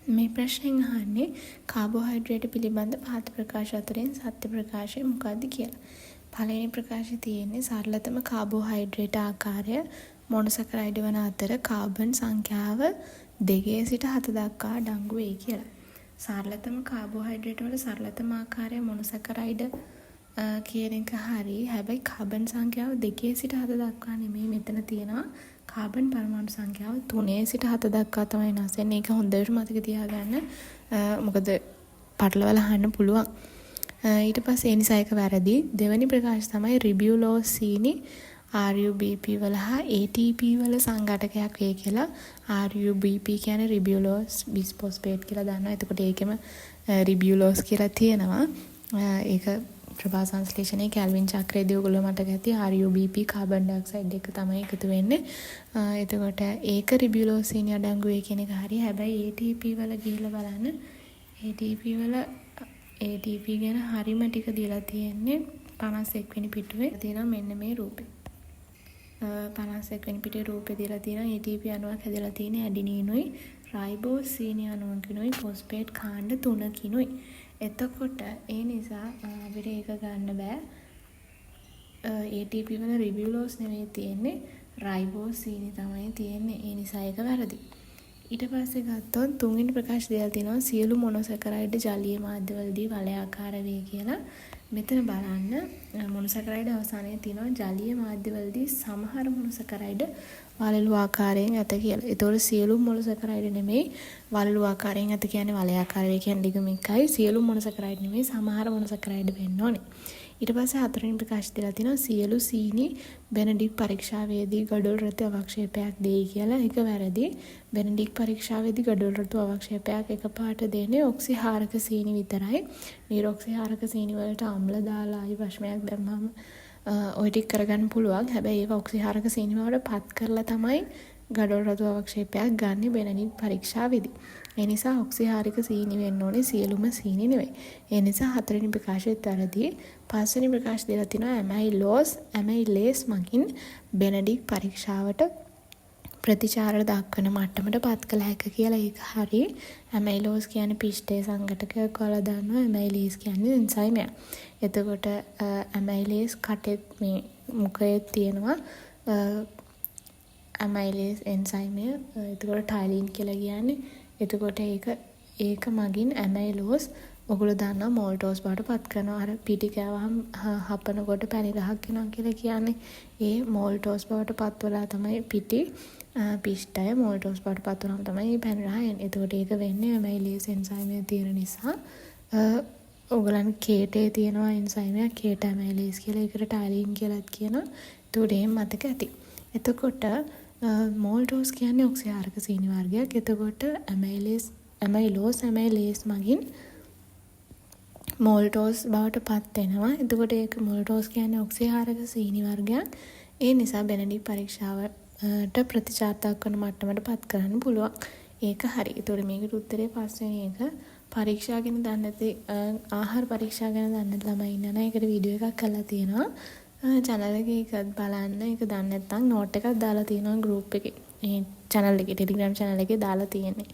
මේ ප්‍රශ්නෙන් අහන්නේ කාබෝහයිඩ්‍රේට් පිළිබඳ පහත ප්‍රකාශ අතරින් සත්‍ය ප්‍රකාශය මොකක්ද කියලා. පළවෙනි ප්‍රකාශය තියෙන්නේ සරලතම කාබෝහයිඩ්‍රේට් ආකාරය මොනොසැකරයිඩ් වන අතර කාබන් සංඛ්‍යාව 2 සිට 7 දක්වා අඩංගු වෙයි කියලා. සරලතම කාබෝහයිඩ්‍රේට් වල සරලතම ආකාරය මොනොසැකරයිඩ් කියන එක හරි. හැබැයි කාබන් සංඛ්‍යාව 2 සිට 7 දක්වා නෙමෙයි මෙතන තියෙනවා. කාබන් පරමාණු සංඛ්‍යාව 3 සිට 7 දක්වා තමයි වෙනස් වෙන්නේ. ඒක හොඳට මතක තියාගන්න. මොකද පටලවලා අහන්න පුළුවන්. ඊට පස්සේ ඒ නිසා ඒක වැරදි. දෙවෙනි ප්‍රකාශය තමයි රිබියුලෝසීනි RUBP වල හා ATP වල සංඝටකයක් වේ කියලා. RUBP කියන්නේ රිබියුලෝස් බිස්ෆොස්ෆේට් කියලා දන්නවා. එතකොට ඒකෙම රිබියුලෝස් කියලා තියෙනවා. ඒක ප්‍රභා සංශ්ලේෂණයේ කැල්වින් චක්‍රයේදී ඔයගොල්ලෝ මතක ඇති RUBP කාබන් ඩයොක්සයිඩ් එක තමයි එකතු වෙන්නේ. එතකොට ඒක රිබියුලෝසීනි අඩංගු වේ කියන එක හරි. හැබැයි ATP වල ගිහිල්ලා බලන්න. ATP ගැන හරිම ටික දීලා තියෙන්නේ 51 වෙනි පිටුවේ තියෙනවා මෙන්න මේ රූපේ. 51 වෙනි පිටේ රූපේ දීලා තියෙනවා ATP අණුවක් හැදලා තියෙන ඇඩිනීනුයි රයිබෝසීනි අණුවකිනුයි ෆොස්ෆේට් කාණ්ඩ 3කිනුයි. එතකොට ඒ නිසා අපිට ඒක ගන්න බෑ. ATP වල රිබියුලෝස් නෙවෙයි තියෙන්නේ රයිබෝසීනි තමයි තියෙන්නේ. ඒ නිසා ඒක වැරදි. ඊට පස්සේ ගත්තොත් තුන්වෙනි ප්‍රකාශය දෙලා තියෙනවා සියලු මොනොසැකරයිඩ් ජලීය මාධ්‍යවලදී වලයාකාර වේ කියලා. මෙතන බලන්න මොනොසැකරයිඩ් අවසානයේ තියෙනවා ජලීය මාධ්‍යවලදී සමහර මොනොසැකරයිඩ් වලලු ආකාරයෙන් ඇත කියලා. ඒතකොට සියලු මොනොසැකරයිඩ් නෙමෙයි වලලු ආකාරයෙන් ඇත කියන්නේ වලයාකාර වේ කියන්නේ ලිගමිකයි. සියලු මොනොසැකරයිඩ් නෙමෙයි සමහර මොනොසැකරයිඩ් වෙන්න ඕනේ. ඊට පස්සේ හතරවෙනි ප්‍රකාශය දෙලා තියෙනවා සියලු සීනි බෙනඩික් පරීක්ෂාවේදී ගඩොල් රතු අවක්ෂේපයක් දෙයි කියලා. ඒක වැරදි. බෙනඩික් පරීක්ෂාවේදී ගඩොල් රතු අවක්ෂේපයක් එකපාරට දෙන්නේ ඔක්සිහාරක සීනි විතරයි. නිරොක්සිහාරක සීනි වලට අම්ල දාලා ආයි ප්‍රශ්නයක් දැම්මම ඔය ටික කරගන්න පුළුවන්. හැබැයි ඒක ඔක්සිහාරක සීනි වලට පත් කරලා තමයි ගඩොල් රතු අවක්ෂේපයක් ගන්න බෙනඩික් පරීක්ෂාවේදී. ඒ නිසා ඔක්සිහාරික සීනි වෙන්න ඕනේ සියලුම සීනි නෙවෙයි. ඒ නිසා හතරවෙනි ප්‍රකාශයත් වැරදි. පස්වෙනි ප්‍රකාශය දෙලා තිනවා ඇමයිලේස් මගින් බෙනඩික් පරීක්ෂාවට ප්‍රතිචාර දක්වන මට්ටමට පත් කළ හැකියි කියලා. ඒක හරි. ඇමයිලෝස් කියන්නේ පිෂ්ඨයේ සංඝටකයක් වල දානවා. ඇමයිලේස් කියන්නේ එන්සයිමයක්. එතකොට ඇමයිලේස් කටේ මේ මුඛයේ තියෙනවා ඇමයිලේස් එන්සයිමය. එතකොට ටයිලින් කියලා කියන්නේ. එතකොට ඒක මගින් ඇමයිලෝස් ඔගොල්ලෝ දන්නවා මෝල්ටෝස් බවට පත් කරනවා. අර පිටි කෑවහම හපනකොට පැණි රහක් වෙනවා කියලා කියන්නේ. ඒ මෝල්ටෝස් බවට පත් වෙලා තමයි පිෂ්ඨය මෝල්ටෝස් බවට පත් වුනහම තමයි මේ පැණි රහ එන්නේ. එතකොට ඒක වෙන්නේ ඇමයිලේස් එන්සයිමය තියෙන නිසා. ඔයගලන් කේටේ තියෙනවා එන්සයිමයක් කේට ඇමයිලේස් කියලා. ඒකට ටයිලින් කියලාත් කියනවා. ඒකට එහෙම මතක ඇති. එතකොට මෝල්ටෝස් කියන්නේ ඔක්සිහාරක සීනි වර්ගයක්. එතකොට ඇමයිලෝස් මගින් මෝල්ටෝස් බවට පත් වෙනවා. එතකොට ඒක මෝල්ටෝස් කියන්නේ ඔක්සිහාරක සීනි වර්ගයක්. ඒ නිසා බෙනඩික් පරීක්ෂාවට ප්‍රතිචාර දක්වන මට්ටමට පත් කරන්න පුළුවන්. ඒක හරි. ඒතකොට මේකට උත්තරේ පස්වෙනි එක. පරීක්ෂා ගැන දන්නේ නැති ආහාර පරීක්ෂා ගැන දන්නේ නැති ළමයි ඉන්නවා. ඒකට වීඩියෝ එකක් කරලා තියෙනවා. channel එකේ එකත් බලන්න. ඒක දන්නේ නැත්නම් note එකක් දාලා තියෙනවා group එකේ. ඒ channel එකේ Telegram channel එකේ දාලා තියෙන්නේ.